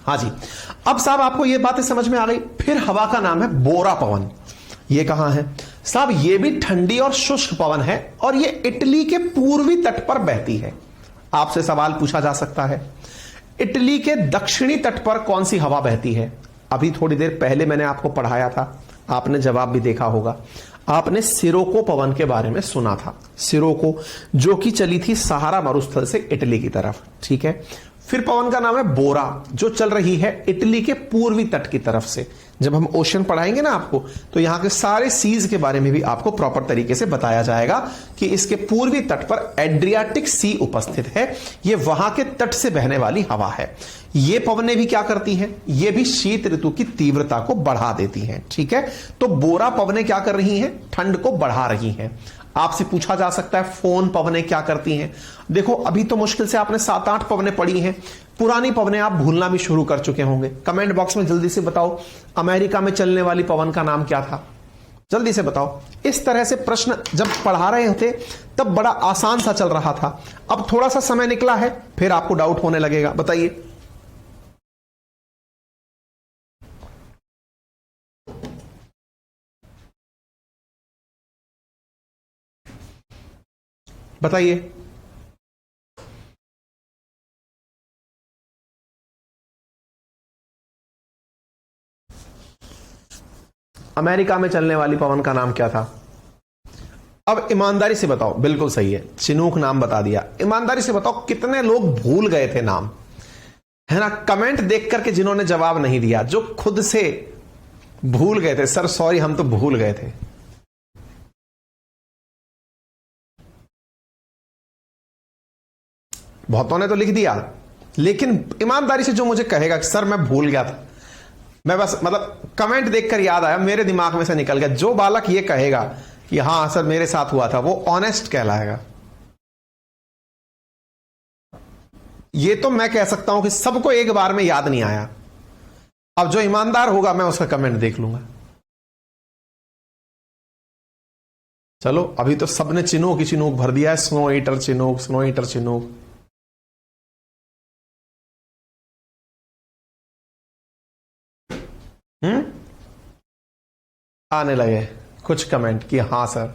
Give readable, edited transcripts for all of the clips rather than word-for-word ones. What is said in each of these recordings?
हाँ जी, अब साहब आपको ये बातें समझ में आ गई। फिर हवा का नाम है बोरा पवन। ये कहां है साहब? ये भी ठंडी और शुष्क पवन है और ये इटली के पूर्वी तट पर बहती है। आपसे सवाल पूछा जा सकता है, इटली के दक्षिणी तट पर कौन सी हवा बहती है? अभी थोड़ी देर पहले मैंने आपको पढ़ाया था, आपने जवाब भी देखा होगा। आपने सिरोको पवन के बारे में सुना था, सिरोको, जो कि चली थी सहारा मरुस्थल से इटली की तरफ, ठीक है। फिर पवन का नाम है बोरा, जो चल रही है इटली के पूर्वी तट की तरफ से। जब हम ओशन पढ़ाएंगे ना आपको, तो यहां के सारे सीज के बारे में भी आपको प्रॉपर तरीके से बताया जाएगा कि इसके पूर्वी तट पर एड्रियाटिक सी उपस्थित है। ये वहां के तट से बहने वाली हवा है। ये पवनें भी क्या करती हैं? ये भी शीत ऋतु की तीव्रता को बढ़ा देती हैं, ठीक है। तो बोरा पवनें क्या कर रही हैं? ठंड को बढ़ा रही हैं। आपसे पूछा जा सकता है फोन पवनें क्या करती हैं? देखो, अभी तो मुश्किल से आपने 7-8 पवनें पढ़ी हैं, पुरानी पवनें आप भूलना भी शुरू कर चुके होंगे। कमेंट बॉक्स में जल्दी से बताओ, अमेरिका में चलने वाली पवन का नाम क्या था? जल्दी से बताओ। इस तरह से प्रश्न जब पढ़ा रहे होते तब बड़ा आसान सा चल रहा था। अब थोड़ा सा समय निकला है, फिर आपको डाउट होने लगेगा। बताइए, बताइए। अमेरिका में चलने वाली पवन का नाम क्या था? अब ईमानदारी से बताओ। बिल्कुल सही है, चिनूक नाम बता दिया। ईमानदारी से बताओ, कितने लोग भूल गए थे नाम, है ना? कमेंट देख करके जिन्होंने जवाब नहीं दिया, जो खुद से भूल गए थे, सर सॉरी हम तो भूल गए थे। बहुतों ने तो लिख दिया, लेकिन ईमानदारी से जो मुझे कहेगा कि सर मैं भूल गया था, मैं बस मतलब कमेंट देखकर याद आया, मेरे दिमाग में से निकल गया, जो बालक ये कहेगा कि हां सर मेरे साथ हुआ था, वो ऑनेस्ट कहलाएगा। ये तो मैं कह सकता हूं कि सबको एक बार में याद नहीं आया। अब जो ईमानदार होगा मैं उसका कमेंट देख लूंगा। चलो, अभी तो सबने चिनूक ही चिनूक भर दिया है, snow eater Chinook, snow eater Chinook. आने लगे कुछ कमेंट कि हां सर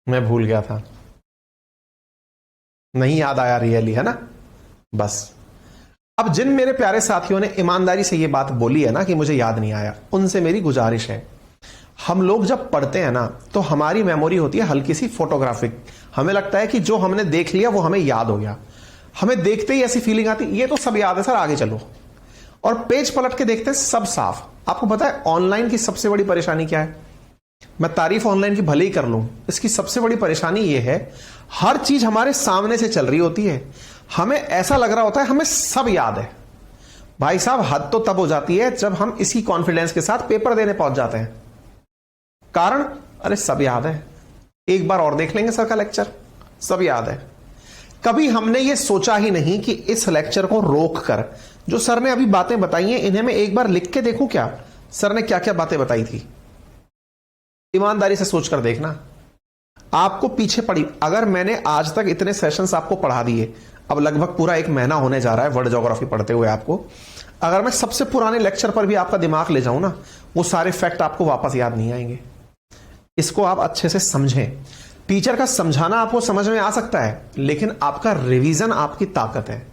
मैं भूल गया था, नहीं याद आया रियली, है ना? बस अब जिन मेरे प्यारे साथियों ने ईमानदारी से ये बात बोली है ना कि मुझे याद नहीं आया, उनसे मेरी गुजारिश है, हम लोग जब पढ़ते हैं ना तो हमारी मेमोरी होती है हल्की सी फोटोग्राफिक। हमें लगता है कि जो हमने देख लिया वो हमें याद हो गया। हमें देखते ही ऐसी फीलिंग आती, ये तो सब याद है सर, आगे चलो। और पेज पलट के देखते हैं, सब साफ। आपको पता है ऑनलाइन की सबसे बड़ी परेशानी क्या है? मैं तारीफ ऑनलाइन की भले ही कर लूं, इसकी सबसे बड़ी परेशानी यह है, हर चीज हमारे सामने से चल रही होती है, हमें ऐसा लग रहा होता है हमें सब याद है। भाई साहब, हद तो तब हो जाती है जब हम इसी कॉन्फिडेंस के साथ पेपर देने पहुंच जाते हैं। कारण, अरे सब याद है, एक बार और देख लेंगे सर का लेक्चर, सब याद है। कभी हमने ये सोचा ही नहीं कि इस लेक्चर को रोक कर जो सर ने अभी बातें बताई हैं, इन्हें मैं एक बार लिख के देखूं क्या, सर ने क्या क्या बातें बताई थी। ईमानदारी से सोचकर देखना, आपको पीछे पड़ी। अगर मैंने आज तक इतने सेशंस आपको पढ़ा दिए, अब लगभग पूरा 1 महीना होने जा रहा है वर्ल्ड ज्योग्राफी पढ़ते हुए आपको, अगर मैं सबसे पुराने लेक्चर पर भी आपका दिमाग ले जाऊं ना, वो सारे फैक्ट आपको वापस याद नहीं आएंगे। इसको आप अच्छे से समझें। टीचर का समझाना आपको समझ में आ सकता है, लेकिन आपका रिवीजन आपकी ताकत है।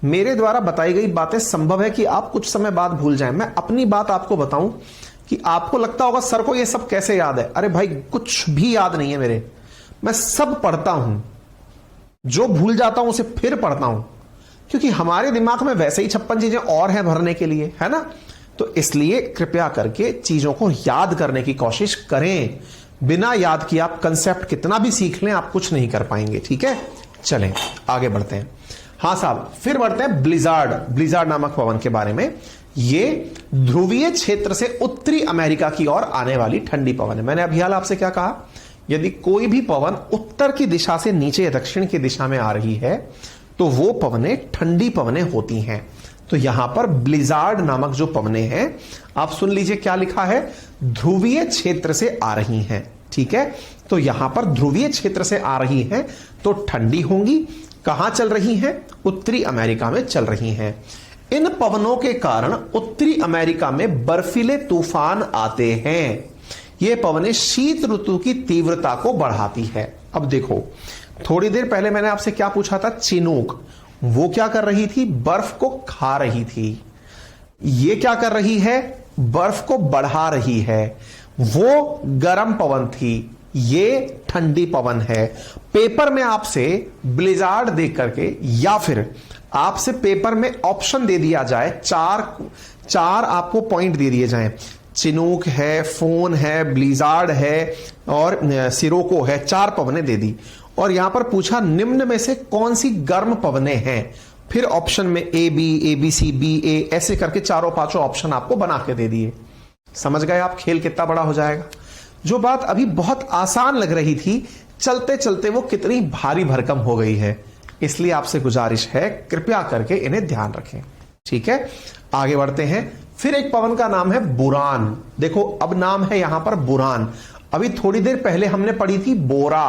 मेरे द्वारा बताई गई बातें संभव है कि आप कुछ समय बाद भूल जाएं। मैं अपनी बात आपको बताऊं कि आपको लगता होगा सर को ये सब कैसे याद है। अरे भाई, कुछ भी याद नहीं है मेरे, मैं सब पढ़ता हूं, जो भूल जाता हूं उसे फिर पढ़ता हूं, क्योंकि हमारे दिमाग में वैसे ही 56 चीजें और हैं भरने के लिए, है ना? तो इसलिए कृपया करके चीजों को याद करने की कोशिश करें। बिना याद किए आप कंसेप्ट कितना भी सीख लें, आप कुछ नहीं कर पाएंगे, ठीक है? चलें आगे बढ़ते हैं। हाँ साहब, फिर बढ़ते हैं ब्लिजार्ड, ब्लिजार्ड नामक पवन के बारे में। ये ध्रुवीय क्षेत्र से उत्तरी अमेरिका की ओर आने वाली ठंडी पवन है। मैंने अभी हाल आपसे क्या कहा, यदि कोई भी पवन उत्तर की दिशा से नीचे या दक्षिण की दिशा में आ रही है तो वो पवनें ठंडी पवनें होती हैं। तो यहां पर ब्लिजार्ड नामक जो पवनें हैं, आप सुन लीजिए क्या लिखा है, ध्रुवीय क्षेत्र से आ रही हैं, ठीक है? तो यहां पर ध्रुवीय क्षेत्र से आ रही हैं तो ठंडी होंगी। कहां चल रही हैं? उत्तरी अमेरिका में चल रही हैं। इन पवनों के कारण उत्तरी अमेरिका में बर्फीले तूफान आते हैं। ये पवनें शीत ऋतु की तीव्रता को बढ़ाती है। अब देखो, थोड़ी देर पहले मैंने आपसे क्या पूछा था? चिनूक, वो क्या कर रही थी? बर्फ को खा रही थी। ये क्या कर रही है? बर्फ को बढ़ा रही है। वो गर्म पवन थी, ये ठंडी पवन है। पेपर में आपसे ब्लिजार्ड देख करके या फिर आपसे पेपर में ऑप्शन दे दिया जाए, चार आपको पॉइंट दे दिए जाएं, चिनूक है, फोन है, ब्लिजार्ड है और सिरोको है, 4 पवनें दे दी और यहां पर पूछा निम्न में से कौन सी गर्म पवनें हैं। फिर ऑप्शन में ए बी सी बी ए ऐसे करके 4-5 ऑप्शन आपको बना के दे दिए। समझ गए आप खेल कितना बड़ा हो जाएगा? जो बात अभी बहुत आसान लग रही थी, चलते चलते वो कितनी भारी भरकम हो गई है। इसलिए आपसे गुजारिश है, कृपया करके इन्हें ध्यान रखें। ठीक है, आगे बढ़ते हैं। फिर एक पवन का नाम है बुरान। देखो, अब नाम है यहां पर बुरान। अभी थोड़ी देर पहले हमने पढ़ी थी बोरा।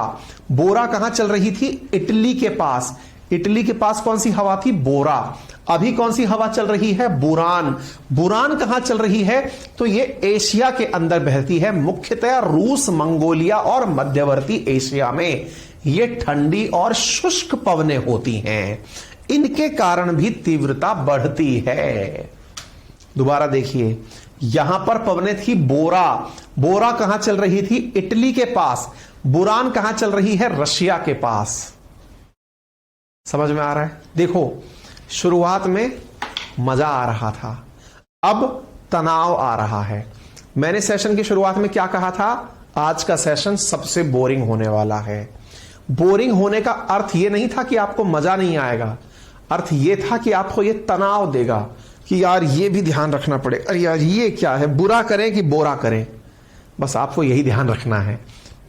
बोरा कहां चल रही थी? इटली के पास। इटली के पास कौन सी हवा थी? बोरा। अभी कौन सी हवा चल रही है? बुरान। बुरान कहां चल रही है? तो ये एशिया के अंदर बहती है, मुख्यतः रूस, मंगोलिया और मध्यवर्ती एशिया में। ये ठंडी और शुष्क पवनें होती हैं, इनके कारण भी तीव्रता बढ़ती है। दोबारा देखिए, यहां पर पवनें थी बोरा। बोरा कहां चल रही थी? इटली के पास। बुरान कहां चल रही है? रशिया के पास। समझ में आ रहा है? देखो, शुरुआत में मजा आ रहा था, अब तनाव आ रहा है। मैंने सेशन की शुरुआत में क्या कहा था? आज का सेशन सबसे बोरिंग होने वाला है। बोरिंग होने का अर्थ यह नहीं था कि आपको मजा नहीं आएगा, अर्थ यह था कि आपको यह तनाव देगा कि यार ये भी ध्यान रखना पड़े, अरे यार ये क्या है, बुरा करें कि बोरा करें। बस आपको यही ध्यान रखना है।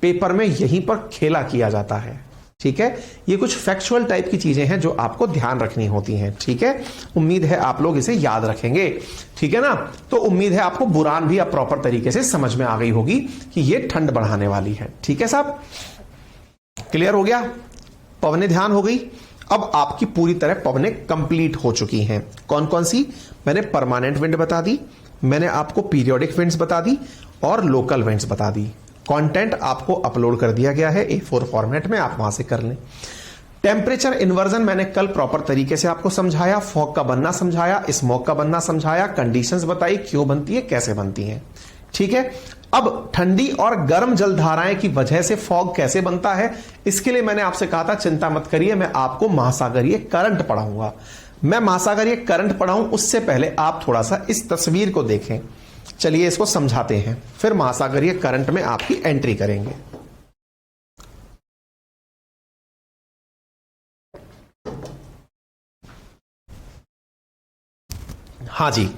पेपर में यहीं पर खेला किया जाता है। ठीक है, ये कुछ फैक्चुअल टाइप की चीजें हैं जो आपको ध्यान रखनी होती हैं। ठीक है, उम्मीद है आप लोग इसे याद रखेंगे। ठीक है ना? तो उम्मीद है आपको बुरान भी अब प्रॉपर तरीके से समझ में आ गई होगी कि ये ठंड बढ़ाने वाली है। ठीक है साहब, क्लियर हो गया? पवनें ध्यान हो गई। अब आपकी पूरी तरह पवनें कंप्लीट हो चुकी हैं। कौन कौन सी? मैंने परमानेंट विंड बता दी, मैंने आपको पीरियोडिक विंड्स बता दी और लोकल विंड्स बता दी। कंटेंट आपको अपलोड कर दिया गया है A4 फॉर्मेट में, आप वहां से कर लें। टेम्परेचर इन्वर्जन मैंने कल प्रॉपर तरीके से आपको समझाया, फॉग का बनना समझाया, स्मोक का बनना समझाया, कंडीशंस बताई, क्यों बनती है, कैसे बनती है। ठीक है, अब ठंडी और गर्म जलधाराएं की वजह से फॉग कैसे बनता है, इसके लिए मैंने आपसे कहा था चिंता मत करिए, मैं आपको महासागरीय करंट पढ़ाऊंगा। मैं महासागरीय करंट पढ़ाऊं उससे पहले आप थोड़ा सा इस तस्वीर को देखें। चलिए इसको समझाते हैं, फिर महासागरीय करंट में आपकी एंट्री करेंगे। हाँ जी,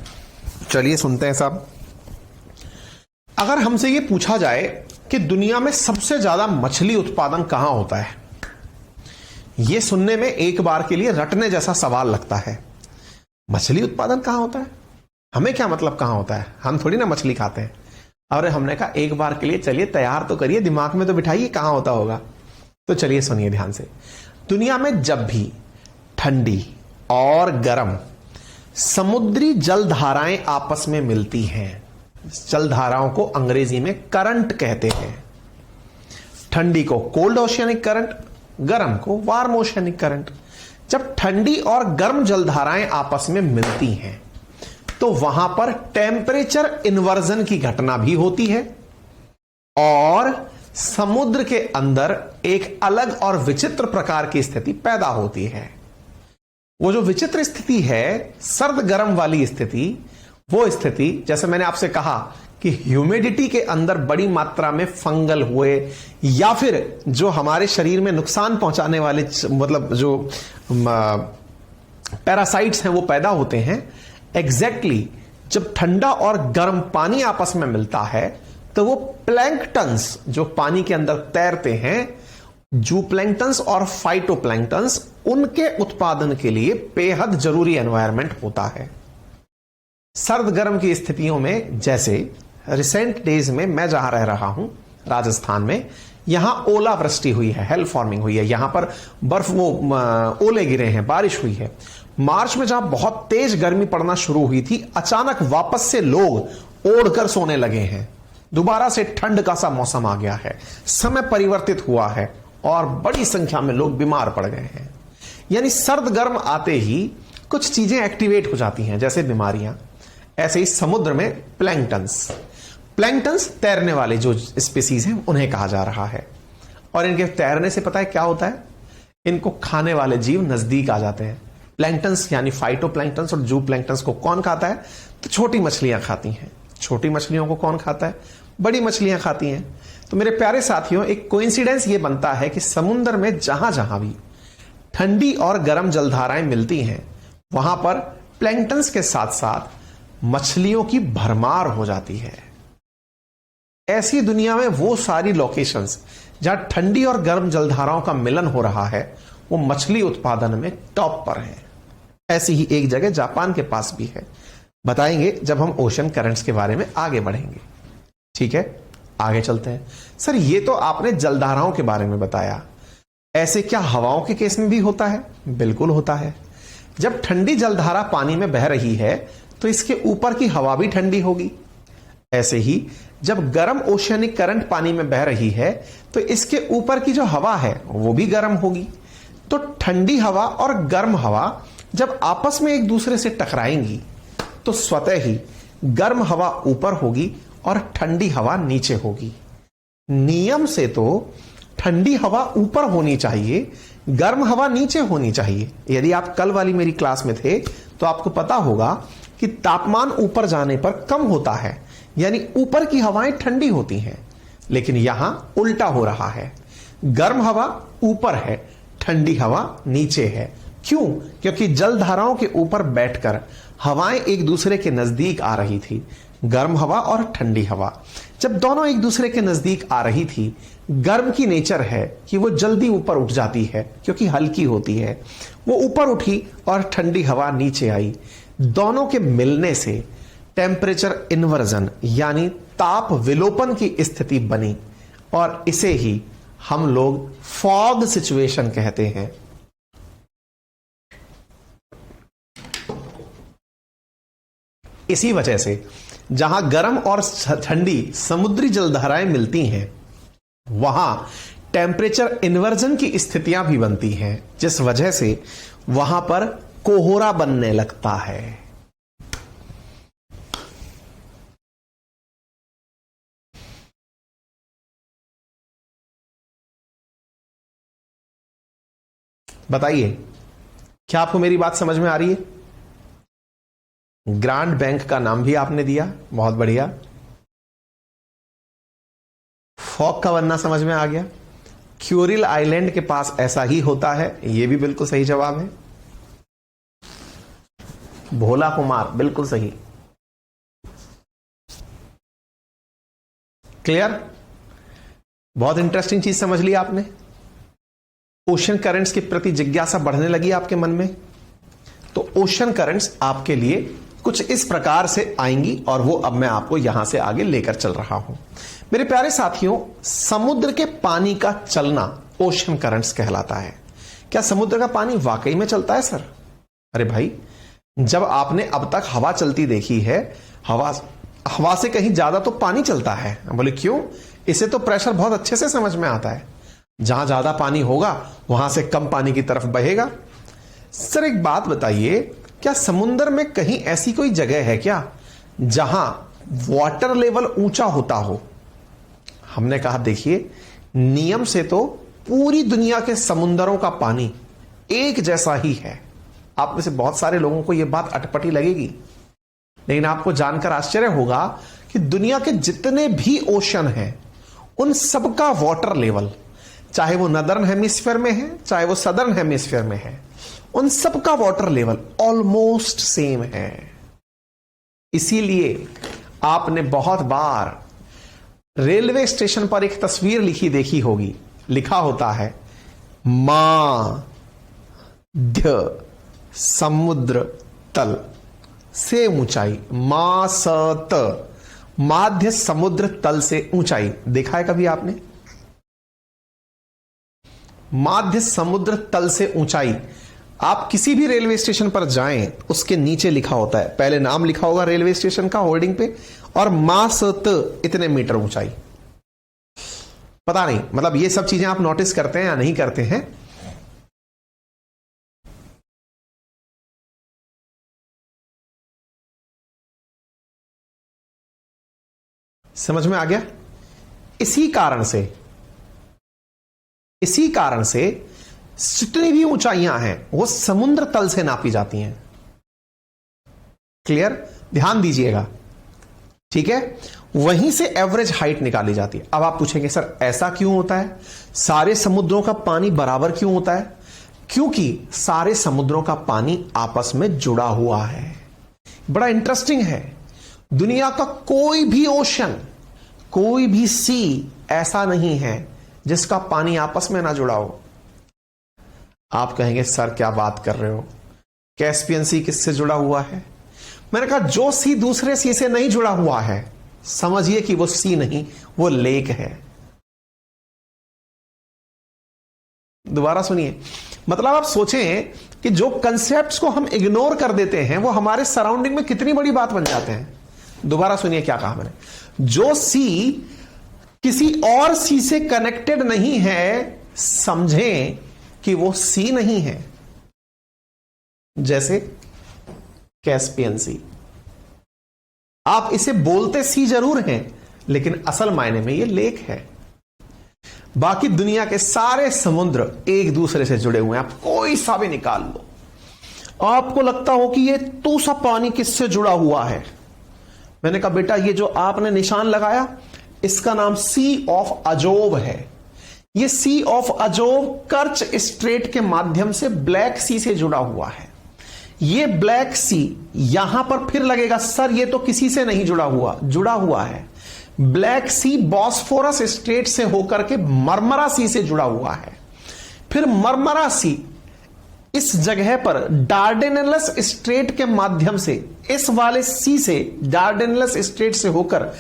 चलिए सुनते हैं साहब। अगर हमसे यह पूछा जाए कि दुनिया में सबसे ज्यादा मछली उत्पादन कहां होता है, यह सुनने में एक बार के लिए रटने जैसा सवाल लगता है। मछली उत्पादन कहां होता है? हमें क्या मतलब कहां होता है? हम थोड़ी ना मछली खाते हैं। और हमने कहा एक बार के लिए चलिए तैयार तो करिए, दिमाग में तो बिठाइए कहां होता होगा। तो चलिए सुनिए ध्यान से। दुनिया में जब भी ठंडी और गर्म समुद्री जलधाराएं आपस में मिलती हैं, जलधाराओं को अंग्रेजी में करंट कहते हैं। ठंडी को कोल्ड ओशियनिक करंट, गर्म को वार्म ओशियनिक करंट। जब ठंडी और गर्म जलधाराएं आपस में मिलती हैं तो वहां पर टेम्परेचर इन्वर्जन की घटना भी होती है और समुद्र के अंदर एक अलग और विचित्र प्रकार की स्थिति पैदा होती है। वो जो विचित्र स्थिति है, सर्द गर्म वाली स्थिति, वो स्थिति जैसे मैंने आपसे कहा कि ह्यूमिडिटी के अंदर बड़ी मात्रा में फंगल हुए या फिर जो हमारे शरीर में नुकसान पहुंचाने वाले मतलब जो पैरासाइट्स हैं वो पैदा होते हैं। एग्जैक्टली जब ठंडा और गर्म पानी आपस में मिलता है तो वो प्लैंकटन्स जो पानी के अंदर तैरते हैं, जूप्लैंक्टन्स और फाइटोप्लैंक्टन्स, उनके उत्पादन के लिए बेहद जरूरी एनवायरनमेंट होता है। सर्द गर्म की स्थितियों में, जैसे रिसेंट डेज में मैं जहां रह रहा हूं राजस्थान में, यहां ओलावृष्टि हुई है, हेल फॉर्मिंग हुई है, यहां पर बर्फ वो ओले गिरे हैं, बारिश हुई है। मार्च में जहां बहुत तेज गर्मी पड़ना शुरू हुई थी, अचानक वापस से लोग ओढ़कर सोने लगे हैं। दोबारा से ठंड का सा मौसम आ गया है, समय परिवर्तित हुआ है और बड़ी संख्या में लोग बीमार पड़ गए हैं। यानी सर्द गर्म आते ही कुछ चीजें एक्टिवेट हो जाती हैं, जैसे बीमारियां। ऐसे ही समुद्र में प्लैंकटन्स तैरने वाले जो स्पीसीज हैं उन्हें कहा जा रहा है। और इनके तैरने से पता है क्या होता है, इनको खाने वाले जीव नजदीक आ जाते हैं। प्लैंकटन्स यानी फाइटोप्लैंकटन्स और जू प्लैंकटन्स को कौन खाता है, तो छोटी मछलियां खाती हैं। छोटी मछलियों को कौन खाता है, बड़ी मछलियां खाती हैं। तो मेरे प्यारे साथियों, एक कोइंसिडेंस ये बनता है कि समुद्र में जहां जहां भी ठंडी और गर्म जलधाराएं मिलती हैं, वहां पर प्लैंकटन्स के साथ साथ मछलियों की भरमार हो जाती है। ऐसी दुनिया में वो सारी लोकेशंस जहां ठंडी और गर्म जलधाराओं का मिलन हो रहा है, वो मछली उत्पादन में टॉप पर है। ऐसी ही एक जगह जापान के पास भी है, बताएंगे जब हम ओशन करंट्स के बारे में आगे बढ़ेंगे। ठीक है, आगे चलते हैं। सर, ये तो आपने जलधाराओं के बारे में बताया, ऐसे क्या हवाओं के केस में भी होता है? बिल्कुल होता है। जब ठंडी जलधारा पानी में बह रही है तो इसके ऊपर की हवा भी ठंडी होगी। ऐसे ही जब गर्म ओशियनिक करंट पानी में बह रही है तो इसके ऊपर की जो हवा है वो भी गर्म होगी। तो ठंडी हवा और गर्म हवा जब आपस में एक दूसरे से टकराएंगी तो स्वतः ही गर्म हवा ऊपर होगी और ठंडी हवा नीचे होगी। नियम से तो ठंडी हवा ऊपर होनी चाहिए, गर्म हवा नीचे होनी चाहिए। यदि आप कल वाली मेरी क्लास में थे तो आपको पता होगा कि तापमान ऊपर जाने पर कम होता है, यानी ऊपर की हवाएं ठंडी होती हैं। लेकिन यहां उल्टा हो रहा है, गर्म हवा ऊपर है, ठंडी हवा नीचे है। क्यों? क्योंकि जलधाराओं के ऊपर बैठकर हवाएं एक दूसरे के नजदीक आ रही थी, गर्म हवा और ठंडी हवा। जब दोनों एक दूसरे के नजदीक आ रही थी, गर्म की नेचर है कि वो जल्दी ऊपर उठ जाती है क्योंकि हल्की होती है। वो ऊपर उठी और ठंडी हवा नीचे आई। दोनों के मिलने से टेम्परेचर इन्वर्जन यानी ताप विलोपन की स्थिति बनी और इसे ही हम लोग फॉग सिचुएशन कहते हैं। इसी वजह से जहां गर्म और ठंडी समुद्री जलधाराएं मिलती हैं, वहां टेम्परेचर इन्वर्जन की स्थितियां भी बनती हैं, जिस वजह से वहां पर कोहरा बनने लगता है। बताइए, क्या आपको मेरी बात समझ में आ रही है? ग्रांड बैंक का नाम भी आपने दिया, बहुत बढ़िया। फॉग का बनना समझ में आ गया। क्यूरिल आइलैंड के पास ऐसा ही होता है, यह भी बिल्कुल सही जवाब है। भोला कुमार, बिल्कुल सही। क्लियर? बहुत इंटरेस्टिंग चीज समझ ली आपने। ओशन करंट्स के प्रति जिज्ञासा बढ़ने लगी आपके मन में, तो ओशन करंट्स आपके लिए कुछ इस प्रकार से आएंगी और वो अब मैं आपको यहां से आगे लेकर चल रहा हूं। मेरे प्यारे साथियों, समुद्र के पानी का चलना ओशन करंट्स कहलाता है। क्या समुद्र का पानी वाकई में चलता है सर? अरे भाई, जब आपने अब तक हवा चलती देखी है, हवा से कहीं ज्यादा तो पानी चलता है। बोले क्यों? इसे तो प्रेशर बहुत अच्छे से समझ में आता है। जहां ज्यादा पानी होगा वहां से कम पानी की तरफ बहेगा। सर एक बात बताइए, क्या समुद्र में कहीं ऐसी कोई जगह है क्या जहां वाटर लेवल ऊंचा होता हो? हमने कहा देखिए, नियम से तो पूरी दुनिया के समुद्रों का पानी एक जैसा ही है। आप में से बहुत सारे लोगों को यह बात अटपटी लगेगी, लेकिन आपको जानकर आश्चर्य होगा कि दुनिया के जितने भी ओशन हैं, उन सबका वाटर लेवल, चाहे वो नदर्न हेमिस्फीयर में है, चाहे वो सदर्न हेमिस्फीयर में है, उन सबका वाटर लेवल ऑलमोस्ट सेम है। इसीलिए आपने बहुत बार रेलवे स्टेशन पर एक तस्वीर देखी होगी, लिखा होता है माध्य समुद्र तल से ऊंचाई, मासत, माध्य समुद्र तल से ऊंचाई। देखा है कभी आपने? माध्य समुद्र तल से ऊंचाई। आप किसी भी रेलवे स्टेशन पर जाएं, उसके नीचे लिखा होता है, पहले नाम लिखा होगा रेलवे स्टेशन का होर्डिंग पे, और मासत इतने मीटर ऊंचाई। पता नहीं, मतलब ये सब चीजें आप नोटिस करते हैं या नहीं करते हैं? समझ में आ गया? इसी कारण से जितनी भी ऊंचाइयां हैं वो समुद्र तल से नापी जाती हैं। क्लियर? ध्यान दीजिएगा, ठीक है? वहीं से एवरेज हाइट निकाली जाती है। अब आप पूछेंगे सर ऐसा क्यों होता है? सारे समुद्रों का पानी बराबर क्यों होता है? क्योंकि सारे समुद्रों का पानी आपस में जुड़ा हुआ है। बड़ा इंटरेस्टिंग है, दुनिया का कोई भी ओशन, कोई भी सी ऐसा नहीं है जिसका पानी आपस में ना जुड़ा हो। आप कहेंगे सर क्या बात कर रहे हो, कैस्पियन सी किससे जुड़ा हुआ है? मैंने कहा जो सी दूसरे सी से नहीं जुड़ा हुआ है, समझिए कि वो सी नहीं, वो लेक है। दोबारा सुनिए, मतलब आप सोचें कि जो कंसेप्ट्स को हम इग्नोर कर देते हैं वो हमारे सराउंडिंग में कितनी बड़ी बात बन जाते हैं। दोबारा सुनिए क्या कहा मैंने, जो सी किसी और सी से कनेक्टेड नहीं है, समझें कि वो सी नहीं है। जैसे कैस्पियन सी, आप इसे बोलते सी जरूर हैं लेकिन असल मायने में ये लेक है। बाकी दुनिया के सारे समुद्र एक दूसरे से जुड़े हुए हैं, आप कोई सा भी निकाल लो। आपको लगता हो कि ये तू सा पानी किससे जुड़ा हुआ है? मैंने कहा बेटा ये जो आपने निशान लगाया इसका नाम सी ऑफ अजोब है। ये सी ऑफ अजोब कर्च स्ट्रेट के माध्यम से ब्लैक सी से जुड़ा हुआ है। ये ब्लैक सी यहां पर फिर लगेगा सर ये तो किसी से नहीं जुड़ा हुआ है। ब्लैक सी बॉस्फोरस स्ट्रेट से होकर के मरमरा सी से जुड़ा हुआ है। फिर मरमरा सी इस जगह पर डार्डेनेलस स्ट्रेट के माध्यम से इस वाले सी से, डार्डेनेलस स्ट्रेट से होकर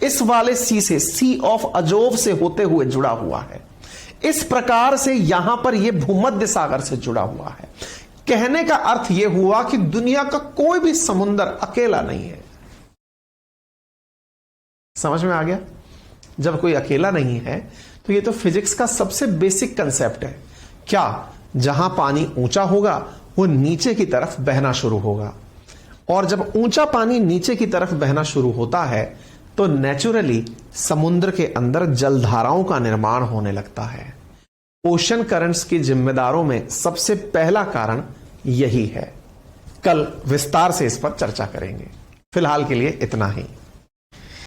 इस वाले सी से, सी ऑफ अजोब से होते हुए जुड़ा हुआ है। इस प्रकार से यहां पर यह भूमध्य सागर से जुड़ा हुआ है। कहने का अर्थ यह हुआ कि दुनिया का कोई भी समुद्र अकेला नहीं है। समझ में आ गया? जब कोई अकेला नहीं है तो यह तो फिजिक्स का सबसे बेसिक कंसेप्ट है। क्या? जहां पानी ऊंचा होगा वो नीचे की तरफ बहना शुरू होगा, और जब ऊंचा पानी नीचे की तरफ बहना शुरू होता है तो नेचुरली समुद्र के अंदर जलधाराओं का निर्माण होने लगता है। ओशन करंट्स के जिम्मेदारों में सबसे पहला कारण यही है। कल विस्तार से इस पर चर्चा करेंगे। फिलहाल के लिए इतना ही।